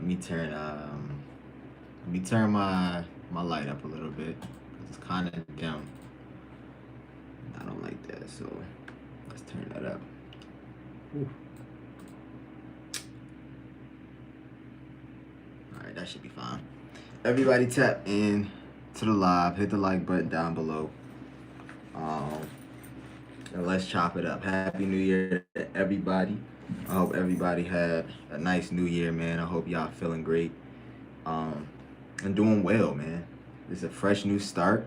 let me turn my light up a little bit because it's kind of dim. I don't like that, so let's turn that up. Whew. All right, that should be fine. Everybody tap in to the live. Hit the like button down below. And let's chop it up. Happy New Year to everybody. I hope everybody had a nice New Year, man. I hope y'all feeling great. And doing well, man. It's a fresh new start.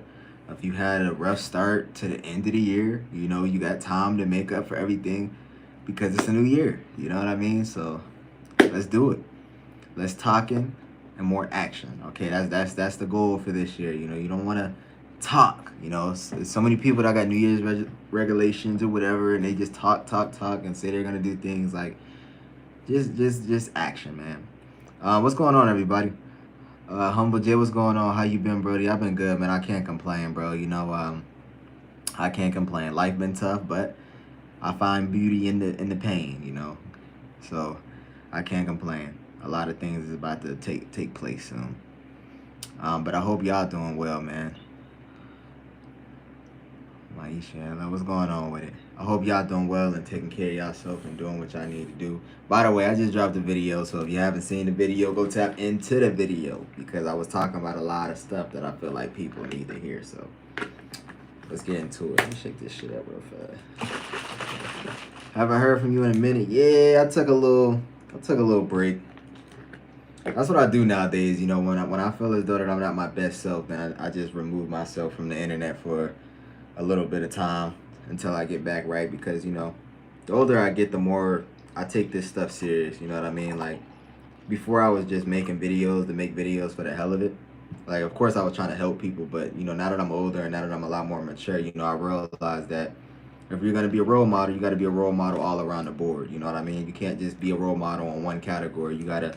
If you had a rough start to the end of the year, you know, you got time to make up for everything because it's a new year. You know what I mean? So let's do it. Less talking and more action. Okay, that's the goal for this year. You know, you don't want to talk. You know, so many people that got New Year's regulations or whatever, and they just talk, and say they're gonna do things like just action, man. What's going on, everybody? Humble J, what's going on? How you been, Brody? I've been good, man. I can't complain, bro. You know, I can't complain. Life been tough, but I find beauty in the pain. You know, so I can't complain. A lot of things is about to take place soon. But I hope y'all doing well, man. Maisha, what's going on with it? I hope y'all doing well and taking care of yourself and doing what y'all need to do. By the way, I just dropped a video, so if you haven't seen the video, go tap into the video because I was talking about a lot of stuff that I feel like people need to hear. So let's get into it. Let me shake this shit up real fast. Haven't heard from you in a minute. Yeah, I took a little break. That's what I do nowadays. You know, when I feel as though that I'm not my best self, then I just remove myself from the internet for a little bit of time until I get back right, because you know, the older I get, the more I take this stuff serious. You know what I mean? Like, before I was just making videos to make videos for the hell of it. Like, of course I was trying to help people, but you know, now that I'm older and now that I'm a lot more mature, you know, I realize that if you're going to be a role model, you got to be a role model all around the board. You know what I mean? You can't just be a role model in one category. You got to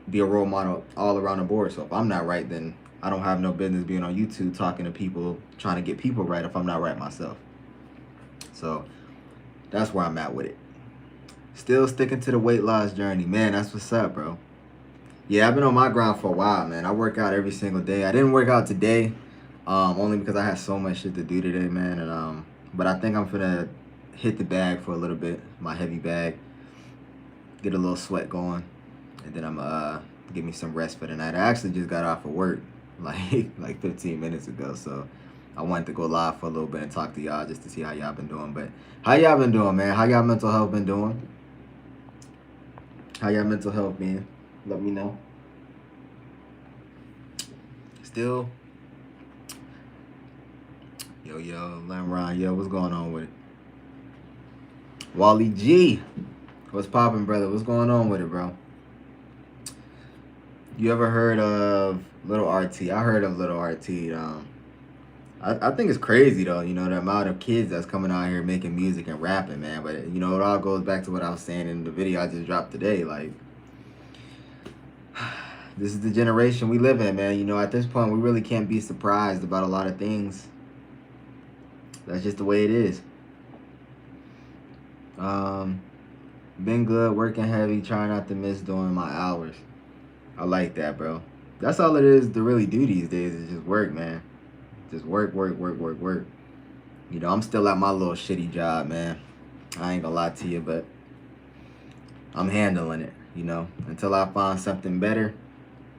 be a role model all around the board. So if I'm not right, then I don't have no business being on YouTube talking to people, trying to get people right if I'm not right myself. So that's where I'm at with it. Still sticking to the weight loss journey. Man, that's what's up, bro. Yeah, I've been on my grind for a while, man. I work out every single day. I didn't work out today, only because I had so much shit to do today, man. And but I think I'm finna hit the bag for a little bit, my heavy bag, get a little sweat going, and then I'm give me some rest for the night. I actually just got off of work like 15 minutes ago, so I wanted to go live for a little bit and talk to y'all just to see how y'all been doing. But how y'all been doing, man? How y'all mental health been doing? How y'all mental health been? Let me know. Still, yo, Lemron, yo, what's going on with it? Wally G, what's poppin', brother? What's going on with it, bro? You ever heard of Little RT? I heard of Little RT. I think it's crazy though, you know, the amount of kids that's coming out here making music and rapping, man. But you know, it all goes back to what I was saying in the video I just dropped today. Like, this is the generation we live in, man. You know, at this point, we really can't be surprised about a lot of things. That's just the way it is. Been good, working heavy, trying not to miss doing my hours. I like that, bro. That's all it is to really do these days, is just work, man. Just work. You know, I'm still at my little shitty job, man. I ain't gonna lie to you, but I'm handling it, you know. Until I find something better,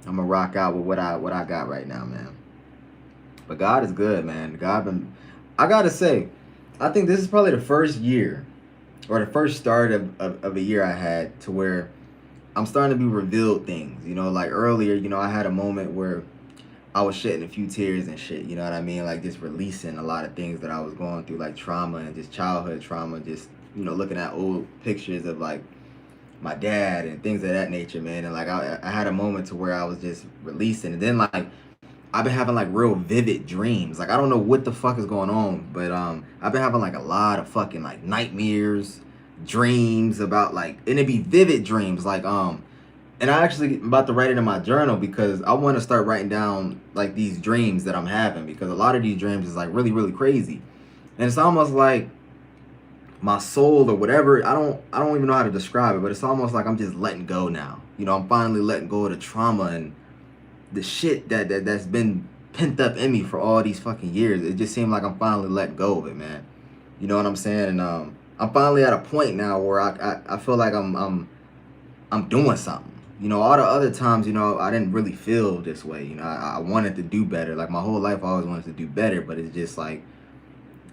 I'm gonna rock out with what I got right now, man. But God is good, man. I gotta say, I think this is probably the first year, or the first start of a year I had to where I'm starting to be revealed things, you know. Like earlier, you know, I had a moment where I was shedding a few tears and shit, you know what I mean? Like just releasing a lot of things that I was going through, like trauma and just childhood trauma, just, you know, looking at old pictures of like my dad and things of that nature, man. And like I had a moment to where I was just releasing, and then like I've been having like real vivid dreams. Like I don't know what the fuck is going on, but I've been having like a lot of fucking like nightmares, dreams about like, and it'd be vivid dreams, like and I actually am about to write it in my journal because I want to start writing down like these dreams that I'm having, because a lot of these dreams is like really crazy. And it's almost like my soul or whatever. I don't even know how to describe it, but it's almost like I'm just letting go now. You know, I'm finally letting go of the trauma and the shit that's been pent up in me for all these fucking years. It just seemed like I'm finally letting go of it, man. You know what I'm saying? And I'm finally at a point now where I feel like I'm doing something. You know, all the other times, you know, I didn't really feel this way. You know, I wanted to do better. Like my whole life, I always wanted to do better, but it's just like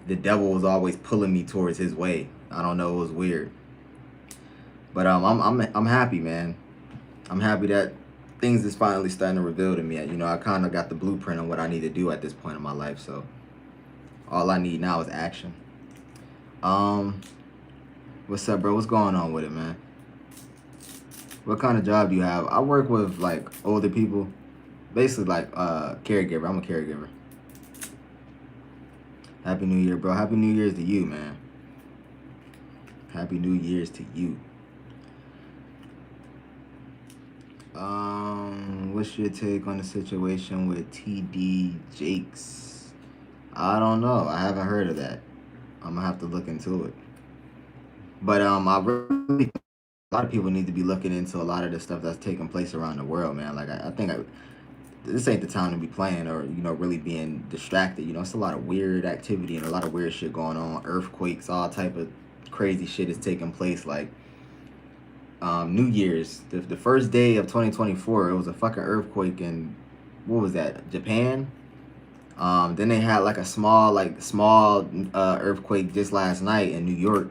the devil was always pulling me towards his way. I don't know, it was weird. But I'm happy, man. I'm happy that things is finally starting to reveal to me. You know, I kind of got the blueprint on what I need to do at this point in my life. So all I need now is action. What's up, bro? What's going on with it, man? What kind of job do you have? I work with like older people, basically like caregiver. I'm a caregiver. Happy New Year, bro. Happy New Year's to you, man. Happy New Year's to you. What's your take on the situation with TD Jakes? I don't know. I haven't heard of that. I'm gonna have to look into it. But I really, a lot of people need to be looking into a lot of the stuff that's taking place around the world, man. Like I think this ain't the time to be playing or, you know, really being distracted. You know, it's a lot of weird activity and a lot of weird shit going on. Earthquakes, all type of crazy shit is taking place. Like New Year's, the first day of 2024, it was a fucking earthquake in, what was that, Japan? Then they had like a small earthquake just last night in New York.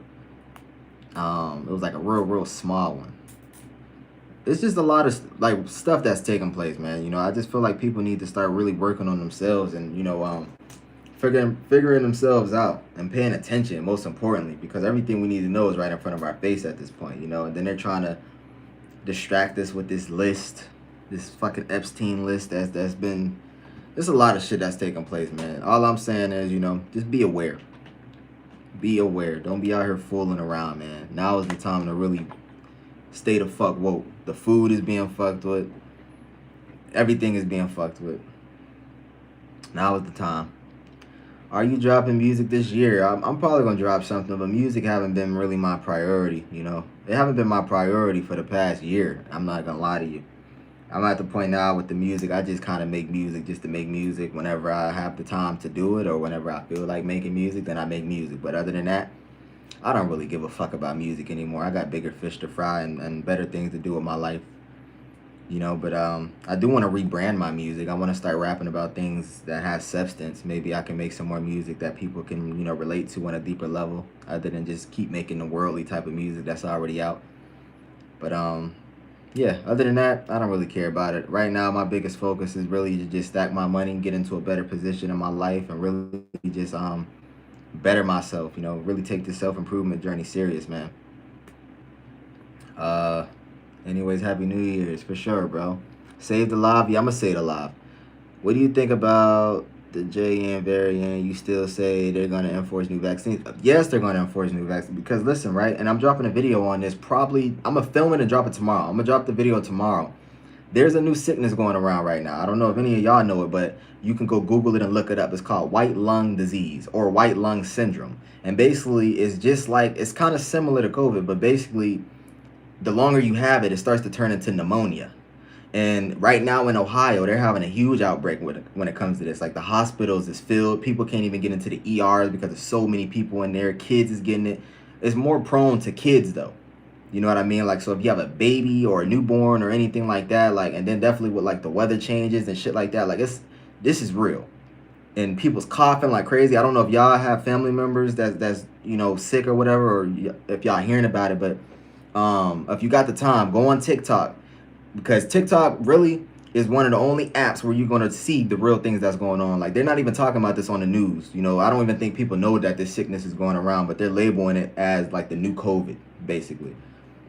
It was like a real small one. It's just a lot of like stuff that's taking place, man. You know, I just feel like people need to start really working on themselves and, you know, figuring themselves out and paying attention, most importantly, because everything we need to know is right in front of our face at this point, you know. And then they're trying to distract us with this list, this fucking Epstein list that's been, there's a lot of shit that's taking place, man. All I'm saying is, you know, just be aware. Be aware. Don't be out here fooling around, man. Now is the time to really stay the fuck woke. The food is being fucked with. Everything is being fucked with. Now is the time. Are you dropping music this year? I'm probably going to drop something, but music haven't been really my priority, you know. It haven't been my priority for the past year. I'm not going to lie to you. I'm at the point now with the music, I just kind of make music just to make music. Whenever I have the time to do it or whenever I feel like making music, then I make music. But other than that, I don't really give a fuck about music anymore. I got bigger fish to fry and better things to do with my life. You know, but I do want to rebrand my music. I want to start rapping about things that have substance. Maybe I can make some more music that people can, you know, relate to on a deeper level, other than just keep making the worldly type of music that's already out. But yeah, other than that, I don't really care about it. Right now, my biggest focus is really to just stack my money, get into a better position in my life, and really just better myself, you know, really take this self-improvement journey serious, man. Anyways, Happy New Year's, for sure, bro. Save the live? Yeah, I'm going to save the live. What do you think about the JN variant? You still say they're going to enforce new vaccines? Yes, they're going to enforce new vaccines. Because listen, right? And I'm dropping a video on this probably. I'm going to film it and drop it tomorrow. I'm going to drop the video tomorrow. There's a new sickness going around right now. I don't know if any of y'all know it, but you can go Google it and look it up. It's called white lung disease or white lung syndrome. And basically, it's just like, it's kind of similar to COVID, but basically, the longer you have it, it starts to turn into pneumonia. And right now in Ohio, they're having a huge outbreak when it comes to this. Like the hospitals is filled. People can't even get into the ERs because there's so many people in there. Kids is getting it. It's more prone to kids though. You know what I mean? Like, so if you have a baby or a newborn or anything like that, like, and then definitely with like the weather changes and shit like that, like this is real. And people's coughing like crazy. I don't know if y'all have family members that's you know, sick or whatever, or if y'all hearing about it, but if you got the time, go on TikTok, because TikTok really is one of the only apps where you're going to see the real things that's going on. Like, they're not even talking about this on the news. You know, I don't even think people know that this sickness is going around, but they're labeling it as like the new COVID, basically.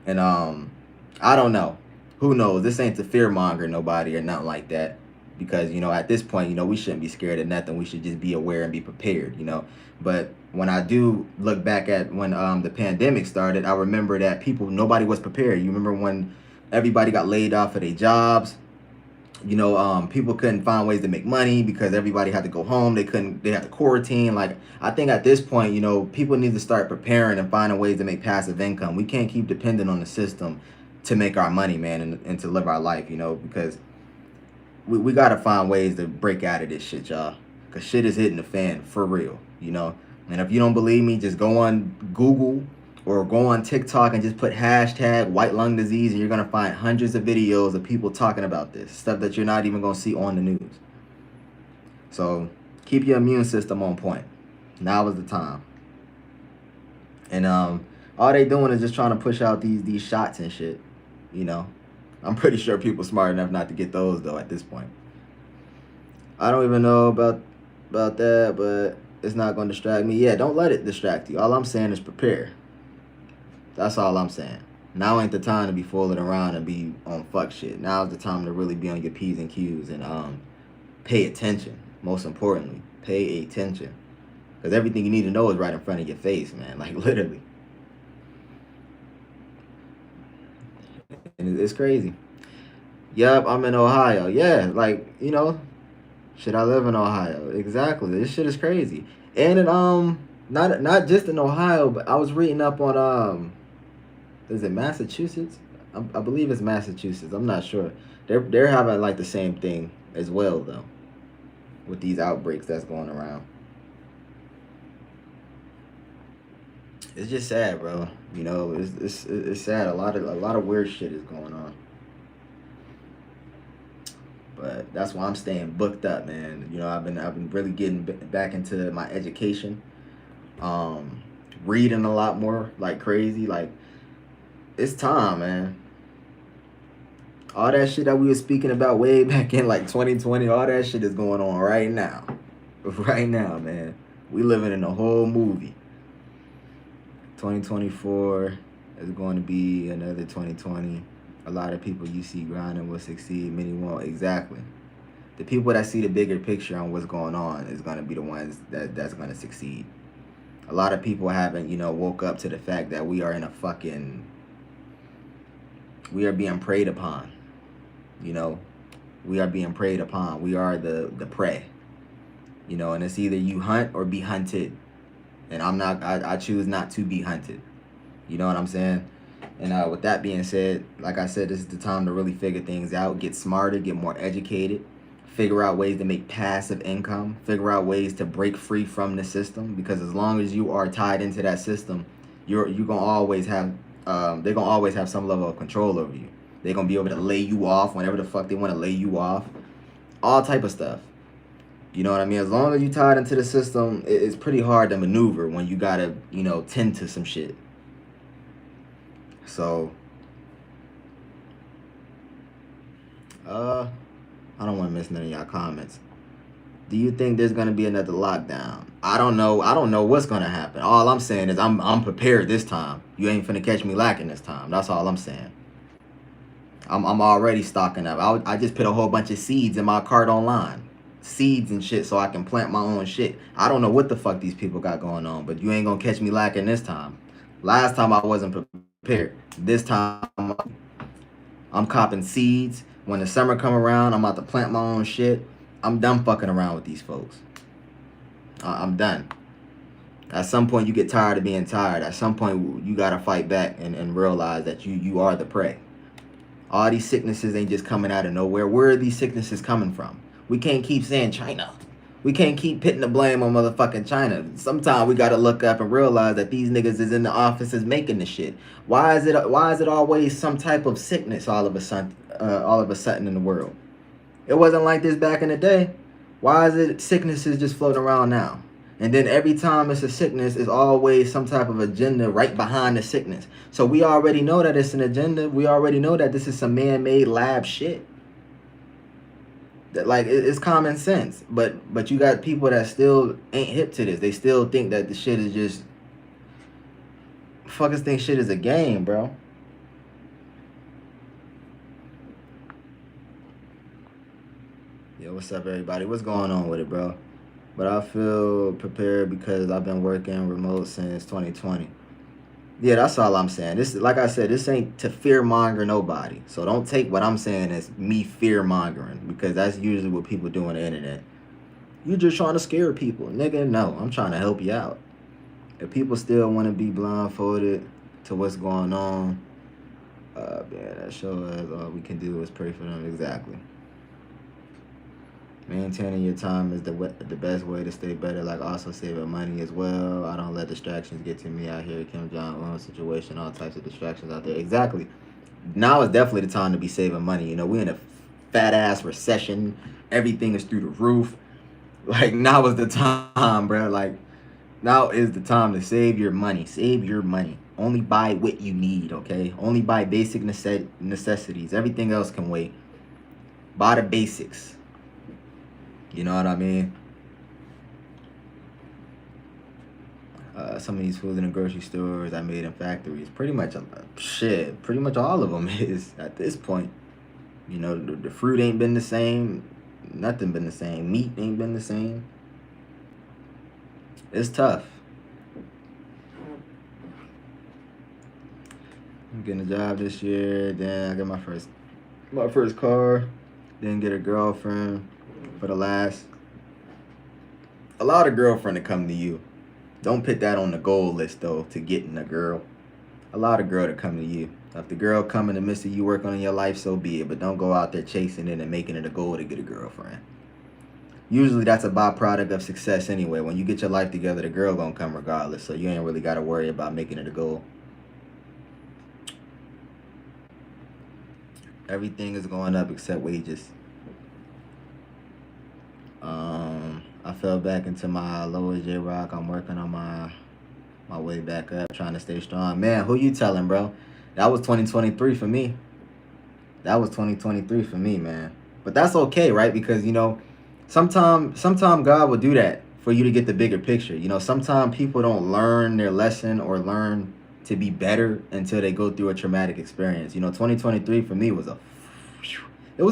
And I don't know. Who knows? This ain't to fear monger nobody or nothing like that. Because, you know, at this point, you know, we shouldn't be scared of nothing. We should just be aware and be prepared, you know. But when I do look back at when the pandemic started, I remember that nobody was prepared. You remember when everybody got laid off of their jobs? You know, people couldn't find ways to make money because everybody had to go home. They had to quarantine. Like, I think at this point, you know, people need to start preparing and finding ways to make passive income. We can't keep dependent on the system to make our money, man, and to live our life, you know, because we got to find ways to break out of this shit, y'all. Because shit is hitting the fan for real, you know. And if you don't believe me, just go on Google or go on TikTok and just put hashtag white lung disease, and you're going to find hundreds of videos of people talking about this stuff that you're not even going to see on the news. So keep your immune system on point. Now is the time. And all they doing is just trying to push out these shots and shit, you know. I'm pretty sure people smart enough not to get those though at this point. I don't even know about that, but it's not going to distract me. Yeah, don't let it distract you. All I'm saying is prepare. That's all I'm saying. Now ain't the time to be fooling around and be on fuck shit. Now's the time to really be on your P's and Q's and pay attention. Most importantly, pay attention. Because everything you need to know is right in front of your face, man. Like, literally. And it's crazy. Yup, I'm in Ohio. Yeah, like, you know, shit, I live in Ohio. Exactly. This shit is crazy. And it, not just in Ohio, but I was reading up on is it Massachusetts? I believe it's Massachusetts. I'm not sure. They're having like the same thing as well though, with these outbreaks that's going around. It's just sad, bro. You know, it's sad. A lot of weird shit is going on. But that's why I'm staying booked up, man. You know, I've been really getting back into my education, reading a lot more like crazy. Like, it's time, man. All that shit that we were speaking about way back in like 2020, all that shit is going on right now. Right now, man. We living in a whole movie. 2024 is going to be another 2020. A lot of people you see grinding will succeed, many won't. Exactly. The people that see the bigger picture on what's going on is going to be the ones that's going to succeed. A lot of people haven't, you know, woke up to the fact that we are being preyed upon. You know, we are being preyed upon. We are the prey. You know, and it's either you hunt or be hunted. And I choose not to be hunted. You know what I'm saying? And with that being said, like I said, this is the time to really figure things out, get smarter, get more educated, figure out ways to make passive income, figure out ways to break free from the system. Because as long as you are tied into that system, you're gonna always have they're gonna always have some level of control over you. They're gonna be able to lay you off whenever the fuck they want to lay you off, all type of stuff. You know what I mean? As long as you tied into the system, it's pretty hard to maneuver when you gotta, you know, tend to some shit. So, I don't want to miss none of y'all comments. Do you think there's gonna be another lockdown? I don't know. I don't know what's gonna happen. All I'm saying is I'm prepared this time. You ain't finna catch me lacking this time. That's all I'm saying. I'm already stocking up. I just put a whole bunch of seeds in my cart online. Seeds and shit so I can plant my own shit. I don't know what the fuck these people got going on, but you ain't gonna catch me lacking this time. Last time I wasn't prepared. This time I'm copping seeds. When the summer come around, I'm about to plant my own shit. I'm done fucking around with these folks. I'm done. At some point you get tired of being tired. At some point you gotta fight back and realize that you are the prey. All these sicknesses ain't just coming out of nowhere. Where are these sicknesses coming from? We can't keep saying China. We can't keep pitting the blame on motherfucking China. Sometimes we gotta look up and realize that these niggas is in the offices making the shit. Why is it always some type of sickness all of a sudden in the world? It wasn't like this back in the day. Why is it sicknesses just floating around now? And then every time it's a sickness, it's always some type of agenda right behind the sickness. So we already know that it's an agenda. We already know that this is some man-made lab shit. That, like, it's common sense. But you got people that still ain't hip to this. They still think that the shit is just... Fuckers think shit is a game, bro. Yo, what's up, everybody? What's going on with it, bro? But I feel prepared because I've been working remote since 2020. Yeah, that's all I'm saying. This, like I said, this ain't to fear monger nobody. So don't take what I'm saying as me fear mongering, because that's usually what people do on the internet. You just trying to scare people, nigga. No, I'm trying to help you out. If people still want to be blindfolded to what's going on, man, that show us all we can do is pray for them. Exactly. Maintaining your time is the best way to stay better. Like also saving money as well. I don't let distractions get to me out here. Kim Jong Un situation, all types of distractions out there. Exactly. Now is definitely the time to be saving money. You know, we're in a fat ass recession. Everything is through the roof. Like now is the time, bro. Like now is the time to save your money. Save your money. Only buy what you need, okay? Only buy basic necessities. Everything else can wait. Buy the basics. You know what I mean? Some of these foods in the grocery stores I made in factories. Pretty much, shit. Pretty much all of them is at this point. You know, the fruit ain't been the same. Nothing been the same. Meat ain't been the same. It's tough. I'm getting a job this year. Then I got my first car. Then get a girlfriend for the last. Allow the girlfriend to come to you. Don't put that on the goal list though to getting a girl. Allow the girl to come to you. If the girl come in the midst of you working on your life, so be it. But don't go out there chasing it and making it a goal to get a girlfriend. Usually that's a byproduct of success anyway. When you get your life together, the girl gonna come regardless. So you ain't really gotta worry about making it a goal. Everything is going up except wages. I fell back into my lowest J-Rock. I'm working on my way back up, trying to stay strong. Man, who you telling, bro? That was 2023 for me. That was 2023 for me, man. But that's okay, right? Because, you know, sometime God will do that for you to get the bigger picture. You know, sometimes people don't learn their lesson or learn to be better until they go through a traumatic experience. You know, 2023 for me was a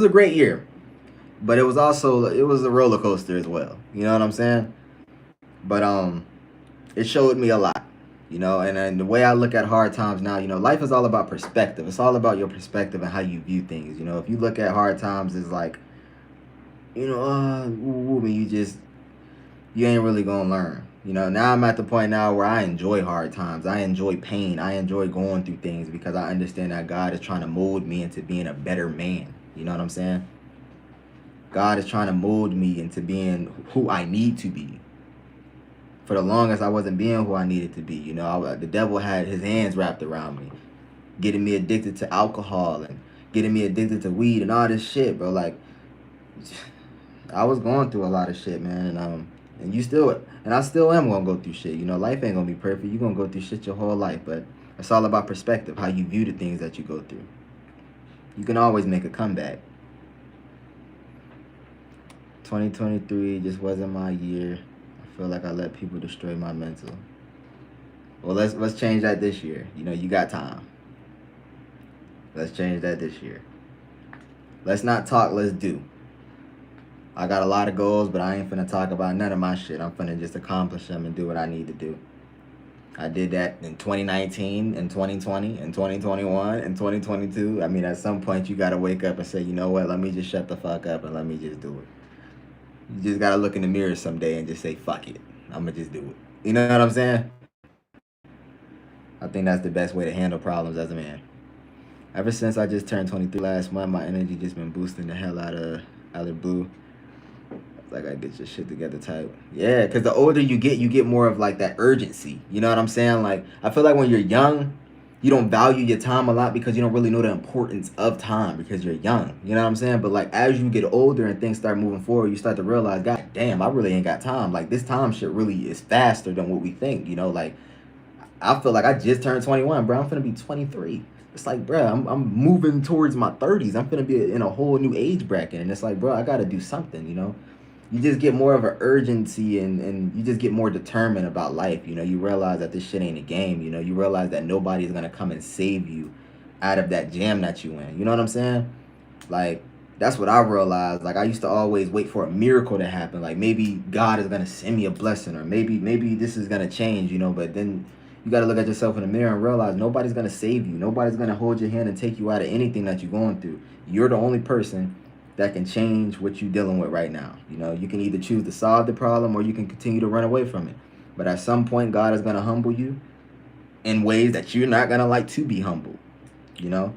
great year. But it was a roller coaster as well. You know what I'm saying? But it showed me a lot. You know, and the way I look at hard times now, you know, life is all about perspective. It's all about your perspective and how you view things. You know, if you look at hard times as like, you know, you ain't really gonna learn. You know, now I'm at the point now where I enjoy hard times. I enjoy pain. I enjoy going through things because I understand that God is trying to mold me into being a better man. You know what I'm saying? God is trying to mold me into being who I need to be. For the longest, I wasn't being who I needed to be. You know, the devil had his hands wrapped around me, getting me addicted to alcohol and getting me addicted to weed and all this shit, bro. Like, I was going through a lot of shit, man. And I still am gonna go through shit. You know, life ain't gonna be perfect. You're gonna go through shit your whole life, but it's all about perspective, how you view the things that you go through. You can always make a comeback. 2023 just wasn't my year. I feel like I let people destroy my mental. Well, let's change that this year. You know, you got time. Let's change that this year. Let's not talk, let's do. I got a lot of goals, but I ain't finna talk about none of my shit. I'm finna just accomplish them and do what I need to do. I did that in 2019, in 2020, in 2021, in 2022. I mean, at some point, you gotta wake up and say, you know what, let me just shut the fuck up and let me just do it. You just gotta look in the mirror someday and just say, fuck it. I'm gonna just do it. You know what I'm saying? I think that's the best way to handle problems as a man. Ever since I just turned 23 last month, my energy just been boosting the hell out of blue. Like, I get your shit together type. Yeah, because the older you get more of like that urgency. You know what I'm saying? Like, I feel like when you're young, you don't value your time a lot because you don't really know the importance of time because you're young. You know what I'm saying? But like as you get older and things start moving forward, you start to realize, God damn, I really ain't got time. Like this time shit really is faster than what we think. You know, like I feel like I just turned 21, bro. I'm finna be 23. It's like, bro, I'm moving towards my 30s. I'm finna be in a whole new age bracket. And it's like, bro, I gotta do something, you know? You just get more of an urgency and you just get more determined about life. You know, you realize that this shit ain't a game. You know, you realize that nobody's gonna come and save you out of that jam that you in. You know what I'm saying? Like, that's what I realized. Like, I used to always wait for a miracle to happen. Like, maybe God is gonna send me a blessing, or maybe this is gonna change, you know. But then You got to look at yourself in the mirror and realize nobody's going to save you. Nobody's going to hold your hand and take you out of anything that you're going through. You're the only person that can change what you're dealing with right now. You know, you can either choose to solve the problem or you can continue to run away from it. But at some point, God is going to humble you in ways that you're not going to like to be humbled, you know?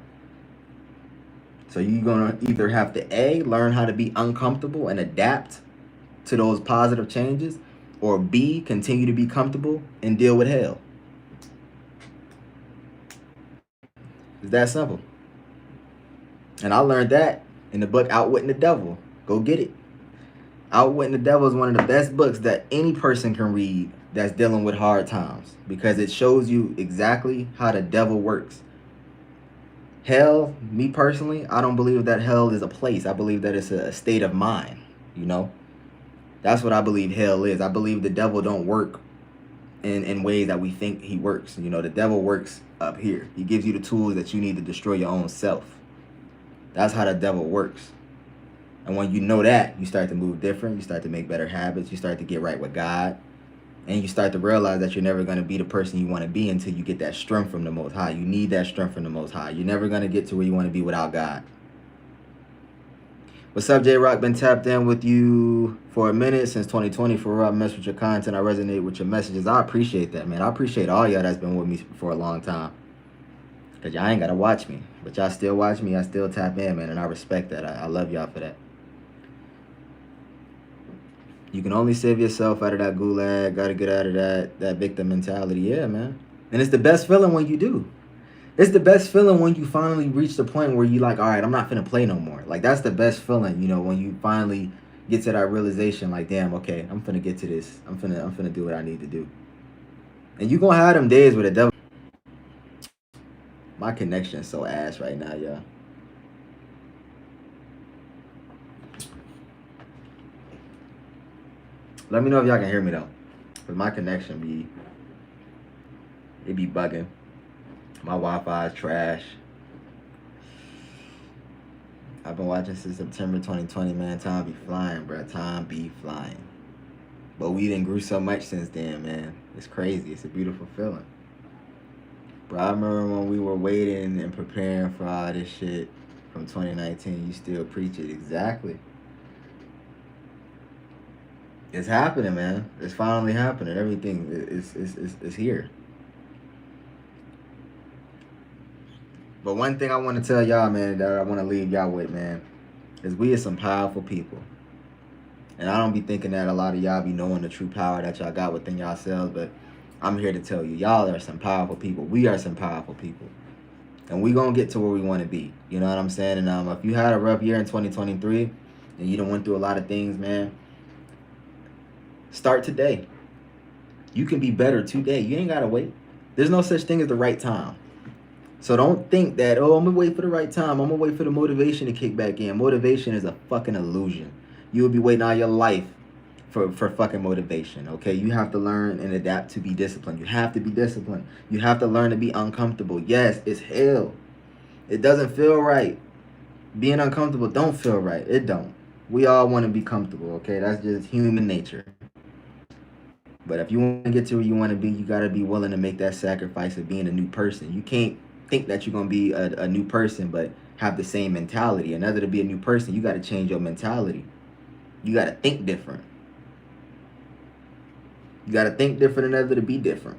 So you're going to either have to A, learn how to be uncomfortable and adapt to those positive changes, or B, continue to be comfortable and deal with hell. It's that simple. And I learned that in the book Outwitting the Devil. Go get it. Outwitting the Devil is one of the best books that any person can read that's dealing with hard times, because it shows you exactly how the devil works. Hell, me personally, I don't believe that hell is a place. I believe that it's a state of mind, you know? That's what I believe hell is. I believe the devil don't work in ways that we think he works. You know, the devil works up here. He gives you the tools that you need to destroy your own self. That's how the devil works. And when you know that, you start to move different. You start to make better habits. You start to get right with God. And you start to realize that you're never going to be the person you want to be until you get that strength from the Most High. You need that strength from the Most High. You're never going to get to where you want to be without God. What's up, J-Rock? Been tapped in with you for a minute since 2020. For real, I mess with your content. I resonate with your messages. I appreciate that, man. I appreciate all y'all that's been with me for a long time. Because y'all ain't got to watch me. But y'all still watch me. I still tap in, man. And I respect that. I love y'all for that. You can only save yourself out of that gulag. Got to get out of that victim mentality. Yeah, man. And it's the best feeling when you do. It's the best feeling when you finally reach the point where you like, all right, I'm not finna play no more. Like, that's the best feeling, you know, when you finally get to that realization, like, damn, okay, I'm finna get to this. I'm finna do what I need to do. And you gonna have them days where the devil. My connection's so ass right now, y'all. Let me know if y'all can hear me though. Cause my connection it be bugging. My Wi-Fi is trash. I've been watching since September 2020, man. Time be flying, bro. Time be flying. But we done grew so much since then, man. It's crazy. It's a beautiful feeling. Bro, I remember when we were waiting and preparing for all this shit from 2019. You still preach it. Exactly. It's happening, man. It's finally happening. Everything is here. But one thing I want to tell y'all, man, that I want to leave y'all with, man, is we are some powerful people. And I don't be thinking that a lot of y'all be knowing the true power that y'all got within yourselves, but I'm here to tell you, y'all are some powerful people. We are some powerful people. And we going to get to where we want to be. You know what I'm saying? And if you had a rough year in 2023 and you done went through a lot of things, man, start today. You can be better today. You ain't got to wait. There's no such thing as the right time. So don't think that, oh, I'm going to wait for the right time. I'm going to wait for the motivation to kick back in. Motivation is a fucking illusion. You will be waiting all your life for fucking motivation, okay? You have to learn and adapt to be disciplined. You have to be disciplined. You have to learn to be uncomfortable. Yes, it's hell. It doesn't feel right. Being uncomfortable don't feel right. It don't. We all want to be comfortable, okay? That's just human nature. But if you want to get to where you want to be, you got to be willing to make that sacrifice of being a new person. You can't think that you're going to be a new person but have the same mentality. In order to be a new person, you got to change your mentality. You got to think different. You got to think different in order to be different.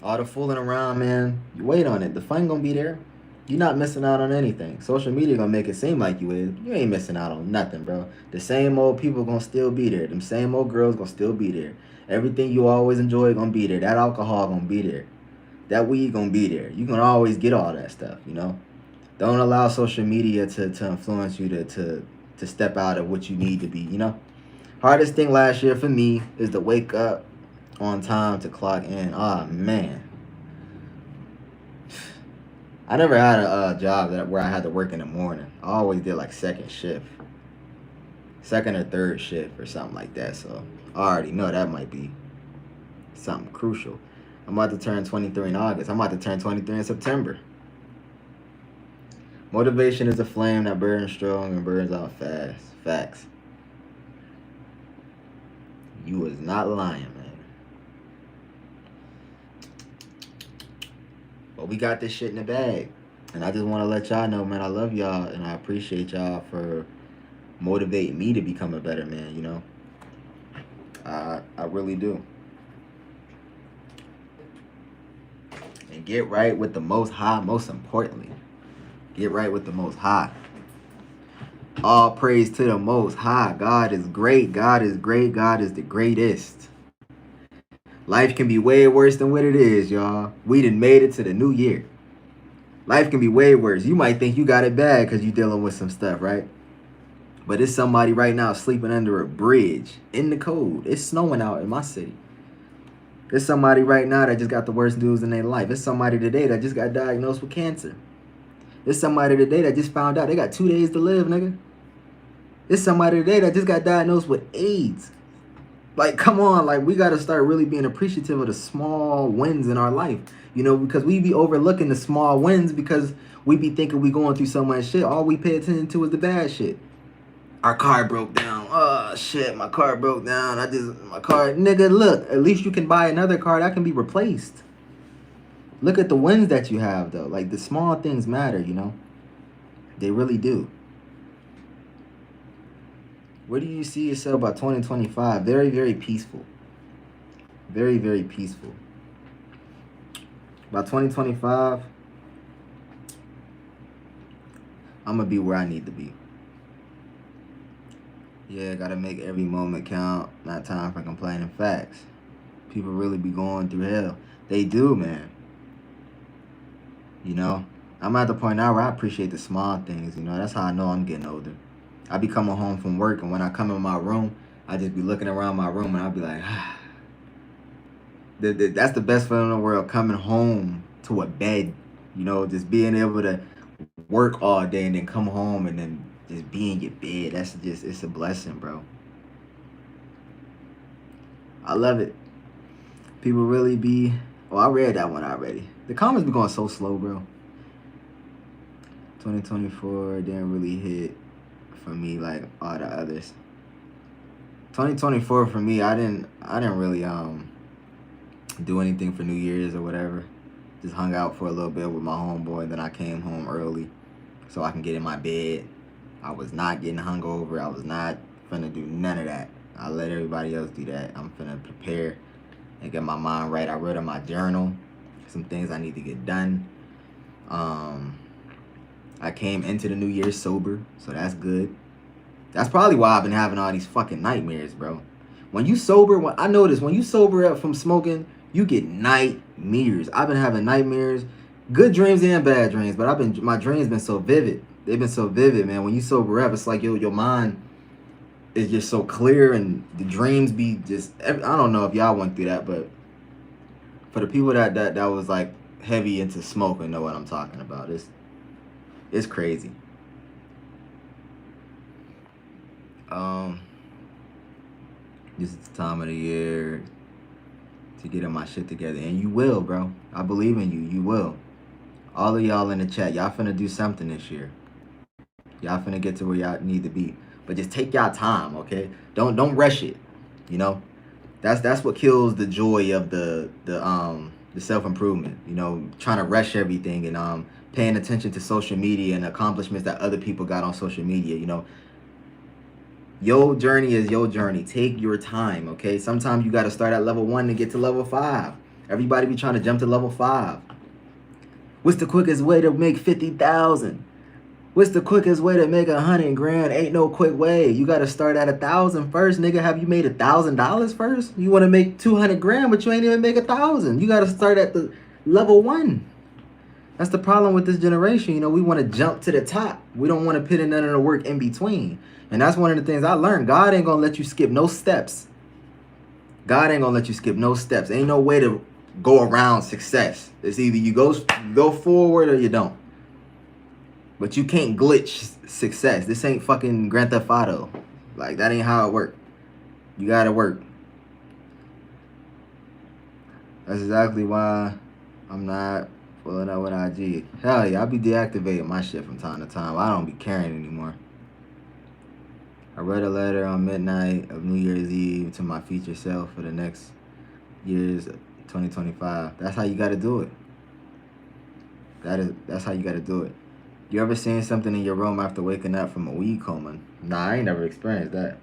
All the fooling around, man, you wait on it. The fun going to be there. You're not missing out on anything. Social media going to make it seem like you is. You ain't missing out on nothing, bro. The same old people going to still be there. Them same old girls going to still be there. Everything you always enjoy going to be there. That alcohol going to be there. That weed going to be there. You can always get all that stuff, you know. Don't allow social media to influence you to step out of what you need to be, you know. Hardest thing last year for me is to wake up on time to clock in. Oh, man. I never had a job where I had to work in the morning. I always did like second or third shift or something like that. So I already know that might be something crucial. I'm about to turn 23 in August. I'm about to turn 23 in September. Motivation is a flame that burns strong and burns out fast. Facts. You was not lying, man. But we got this shit in the bag. And I just want to let y'all know, man, I love y'all and I appreciate y'all for motivating me to become a better man, you know? I really do. And get right with the Most High, most importantly. Get right with the Most High. All praise to the Most High. God is great. God is great. God is the greatest. Life can be way worse than what it is, y'all. We done made it to the new year. Life can be way worse. You might think you got it bad because you're dealing with some stuff, right? But it's somebody right now sleeping under a bridge in the cold. It's snowing out in my city. There's somebody right now that just got the worst news in their life. It's somebody today that just got diagnosed with cancer. There's somebody today that just found out they got 2 days to live, nigga. There's somebody today that just got diagnosed with AIDS. Like, come on, like, we got to start really being appreciative of the small wins in our life, you know, because we be overlooking the small wins because we be thinking we going through so much shit. All we pay attention to is the bad shit. Our car broke down. Oh, shit, my car broke down. Nigga, look, at least you can buy another car that can be replaced. Look at the wins that you have, though. Like, the small things matter, you know? They really do. Where do you see yourself by 2025? Very, very peaceful. Very, very peaceful. By 2025, I'm going to be where I need to be. Yeah, got to make every moment count. Not time for complaining. Facts. People really be going through hell. They do, man. You know? I'm at the point now where I appreciate the small things. You know? That's how I know I'm getting older. I be coming home from work, and when I come in my room, I just be looking around my room, and I be like, ah. That's the best feeling in the world, coming home to a bed, you know, just being able to work all day and then come home and then just be in your bed. That's just, it's a blessing, bro. I love it. People really be, oh, I read that one already. The comments be going so slow, bro. 2024 didn't really hit for me like all the others. 2024 for me, I didn't really do anything for New Year's or whatever. Just hung out for a little bit with my homeboy. Then I came home early so I can get in my bed. I was not getting hungover. I was not finna do none of that. I let everybody else do that. I'm finna prepare and get my mind right. I wrote in my journal some things I need to get done. I came into the new year sober, so that's good. That's probably why I've been having all these fucking nightmares, bro. When you sober, I notice when you sober up from smoking, you get nightmares. I've been having nightmares, good dreams and bad dreams, but my dreams been so vivid. They've been so vivid, man. When you sober up, it's like your mind is just so clear, and the dreams be just, I don't know if y'all went through that, but for the people that was like heavy into smoking know what I'm talking about. It's crazy. This is the time of the year to get my shit together, and you will, bro. I believe in you. You will. All of y'all in the chat, y'all finna do something this year. Y'all finna get to where y'all need to be, but just take y'all time, okay? Don't rush it. You know, that's what kills the joy of the self-improvement. You know, trying to rush everything and paying attention to social media and accomplishments that other people got on social media. You know, your journey is your journey. Take your time, okay? Sometimes you got to start at level 1 to get to level 5. Everybody be trying to jump to level 5. What's the quickest way to make 50,000? What's the quickest way to make 100 grand? Ain't no quick way. You got to start at 1,000 first, nigga. Have you made $1,000 first? You want to make 200 grand, but you ain't even make 1,000. You got to start at the level 1. That's the problem with this generation. You know, we want to jump to the top. We don't want to put in none of the work in between. And that's one of the things I learned. God ain't going to let you skip no steps. God ain't going to let you skip no steps. Ain't no way to go around success. It's either you go forward or you don't. But you can't glitch success. This ain't fucking Grand Theft Auto. Like, that ain't how it works. You got to work. That's exactly why I'm not pulling up with IG. Hell yeah, I be deactivating my shit from time to time. I don't be caring anymore. I read a letter on midnight of New Year's Eve to my future self for the next year's 2025. That's how you got to do it. That's how you gotta do it. You ever seen something in your room after waking up from a weed coma? Nah, I ain't never experienced that.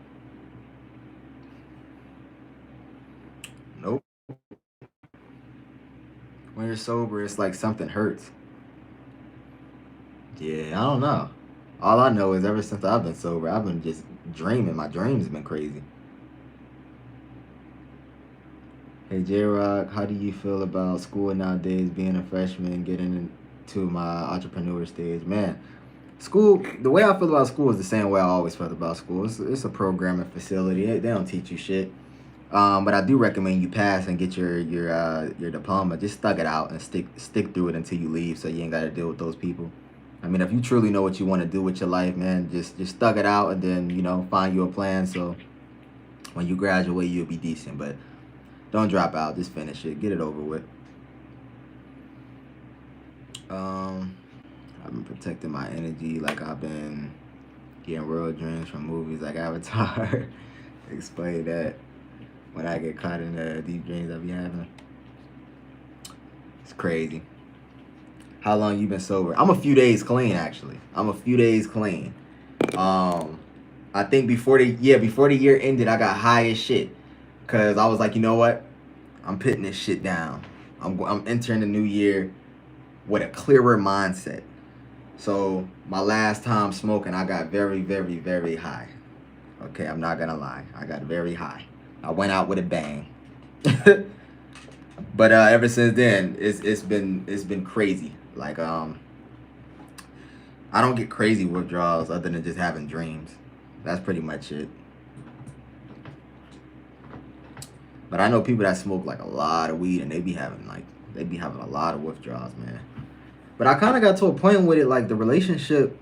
Nope. When you're sober, it's like something hurts. Yeah, I don't know. All I know is ever since I've been sober, I've been just dreaming. My dreams have been crazy. Hey J Rock, how do you feel about school nowadays? Being a freshman, getting into my entrepreneur stage, man. School, the way I feel about school is the same way I always felt about school. It's a programming facility. They don't teach you shit. But I do recommend you pass and get your diploma. Just stuck it out and stick through it until you leave, so you ain't got to deal with those people. I mean, if you truly know what you want to do with your life, man, just stuck it out and then find you a plan. So when you graduate, you'll be decent. But don't drop out. Just finish it. Get it over with. I've been protecting my energy. Like I've been getting real dreams from movies like Avatar. Explain that. When I get caught in the deep dreams I be having. It's crazy. How long you been sober? I'm a few days clean, actually. I'm a few days clean. I think before the year ended, I got high as shit. Cause I was like, you know what? I'm putting this shit down. I'm entering the new year with a clearer mindset. So my last time smoking, I got very, very, very high. Okay, I'm not gonna lie. I got very high. I went out with a bang. But ever since then, it's been crazy. Like I don't get crazy withdrawals other than just having dreams. That's pretty much it. But I know people that smoke like a lot of weed and they be having a lot of withdrawals, man. But I kind of got to a point with it, like the relationship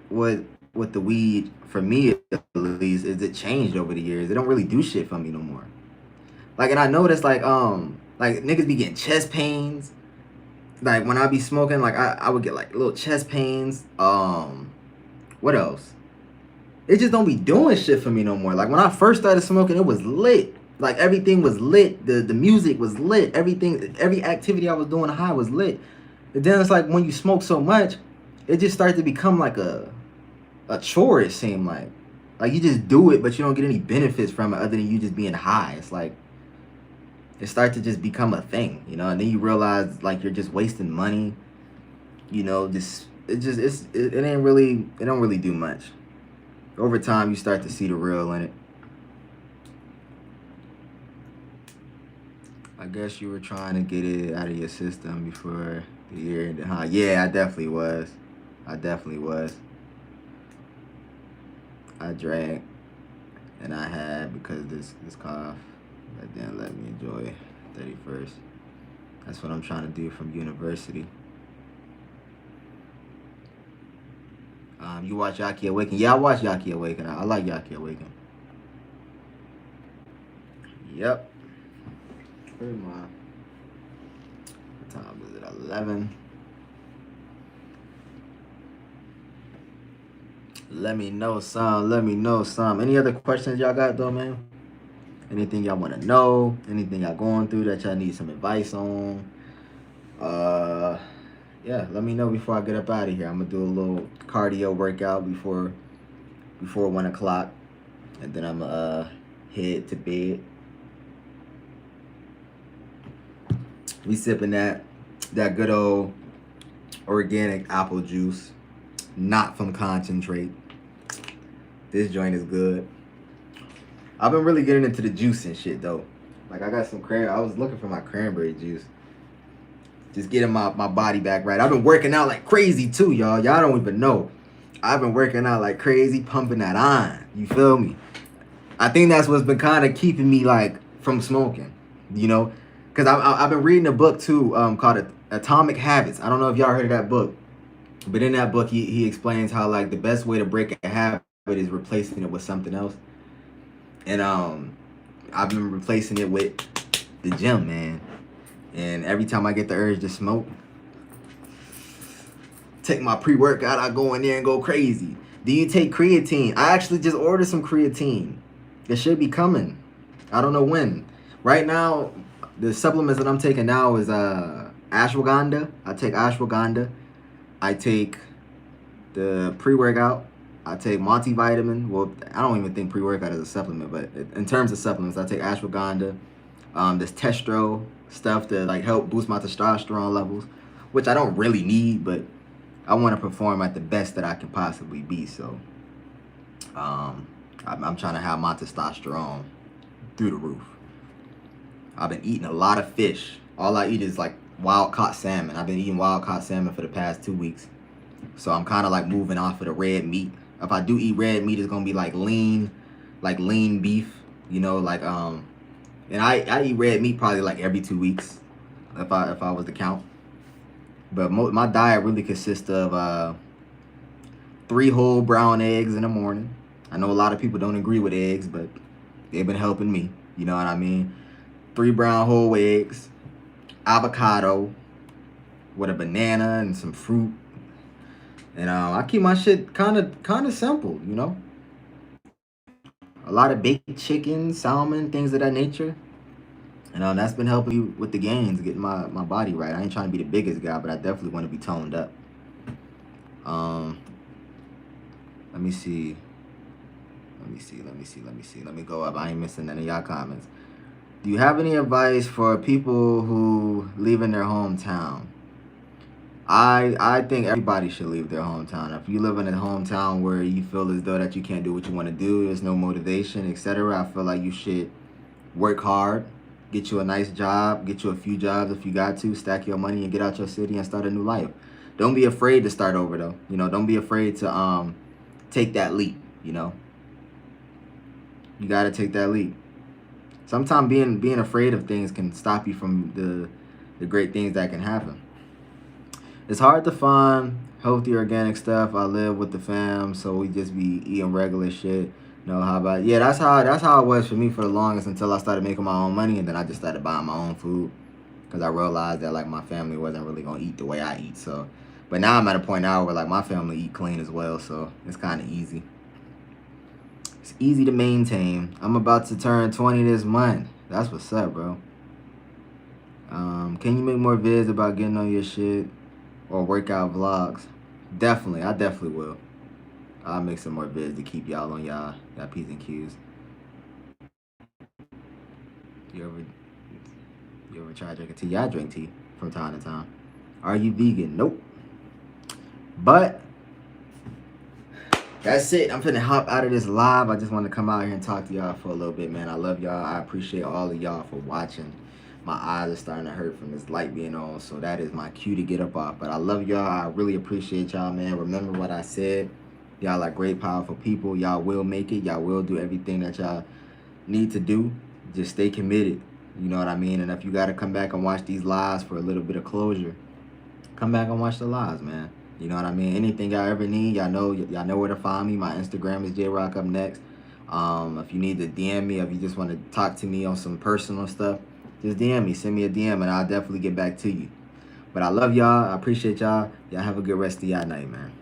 with the weed, for me at least, is it changed over the years. It don't really do shit for me no more. Like, and I noticed like niggas be getting chest pains. Like when I be smoking, like I would get like little chest pains. What else? It just don't be doing shit for me no more. Like when I first started smoking, it was lit. Like everything was lit. The music was lit. Every activity I was doing high was lit. And then it's like when you smoke so much, it just started to become like a chore, it seemed like. Like you just do it, but you don't get any benefits from it other than you just being high. It's like it starts to just become a thing, and then you realize like you're just wasting money. It don't really do much. Over time you start to see the real in it. I guess you were trying to get it out of your system before the year ended, huh? Yeah, I definitely was. I drank and I had because this cough that didn't let me enjoy 31st. That's what I'm trying to do from university. You watch Yaki Awaken? Yeah, I watch Yaki Awaken. I like Yaki Awaken. Yep. Where am I? What time is it? 11. Let me know some. Any other questions y'all got though, man? Anything y'all want to know? Anything y'all going through that y'all need some advice on? Yeah, let me know before I get up out of here. I'm gonna do a little cardio workout before 1 o'clock, and then I'm head to bed. We sipping that good old organic apple juice, not from concentrate. This joint is good. I've been really getting into the juice and shit though. Like I got some I was looking for my cranberry juice. Just getting my body back right. I've been working out like crazy too, y'all. Y'all don't even know. I've been working out like crazy, pumping that iron. You feel me? I think that's what's been kind of keeping me like from smoking, Because I've been reading a book too called Atomic Habits. I don't know if y'all heard of that book. But in that book, he explains how like the best way to break a habit is replacing it with something else. And I've been replacing it with the gym, man. And every time I get the urge to smoke, take my pre-workout, I go in there and go crazy. Do you take creatine? I actually just ordered some creatine. It should be coming. I don't know when. Right now, the supplements that I'm taking now is ashwagandha. I take ashwagandha. I take the pre-workout. I take multivitamin. Well, I don't even think pre-workout is a supplement, but in terms of supplements, I take ashwagandha, this testro stuff to like help boost my testosterone levels, which I don't really need, but I want to perform at the best that I can possibly be. So I'm trying to have my testosterone through the roof. I've been eating a lot of fish. All I eat is like wild caught salmon. I've been eating wild caught salmon for the past 2 weeks. So I'm kind of like moving off of the red meat. If I do eat red meat, it's gonna be like lean beef, you know, like and I eat red meat probably like every 2 weeks if I was to count. But my diet really consists of 3 whole brown eggs in the morning. I know a lot of people don't agree with eggs, but they've been helping me. You know what I mean? 3 brown whole eggs, avocado with a banana and some fruit. And I keep my shit kind of simple, you know. A lot of baked chicken, salmon, things of that nature. And that's been helping me with the gains, getting my body right. I ain't trying to be the biggest guy, but I definitely want to be toned up. Let me see. Let me go up. I ain't missing any of y'all comments. Do you have any advice for people who live in their hometown? I think everybody should leave their hometown. If you live in a hometown where you feel as though that you can't do what you want to do, there's no motivation, etc., I feel like you should work hard, get you a nice job, get you a few jobs if you got to, stack your money and get out your city and start a new life. Don't be afraid to start over though. You know, don't be afraid to take that leap, you know. You got to take that leap. Sometimes being afraid of things can stop you from the great things that can happen. It's hard to find healthy organic stuff. I live with the fam, so we just be eating regular shit. You know, how about, yeah, that's how it was for me for the longest until I started making my own money, and then I just started buying my own food because I realized that like my family wasn't really gonna eat the way I eat. So, but now I'm at a point now where like my family eat clean as well, so it's kind of easy. It's easy to maintain. I'm about to turn 20 this month. That's what's up, bro. Can you make more vids about getting on your shit or workout vlogs? Definitely, I definitely will. I'll make some more vids to keep y'all on y'all P's and Q's. You ever try drinking tea? Yeah, I drink tea from time to time. Are you vegan? Nope. But that's it. I'm finna hop out of this live. I just want to come out here and talk to y'all for a little bit, man. I love y'all. I appreciate all of y'all for watching. My eyes are starting to hurt from this light being on, so that is my cue to get up off. But I love y'all. I really appreciate y'all, man. Remember what I said. Y'all are great, powerful people. Y'all will make it. Y'all will do everything that y'all need to do. Just stay committed. You know what I mean? And if you got to come back and watch these lives for a little bit of closure, come back and watch the lives, man. You know what I mean? Anything y'all ever need, y'all know where to find me. My Instagram is jayrocupnext. If you need to DM me, if you just want to talk to me on some personal stuff, just DM me. Send me a DM, and I'll definitely get back to you. But I love y'all. I appreciate y'all. Y'all have a good rest of y'all night, man.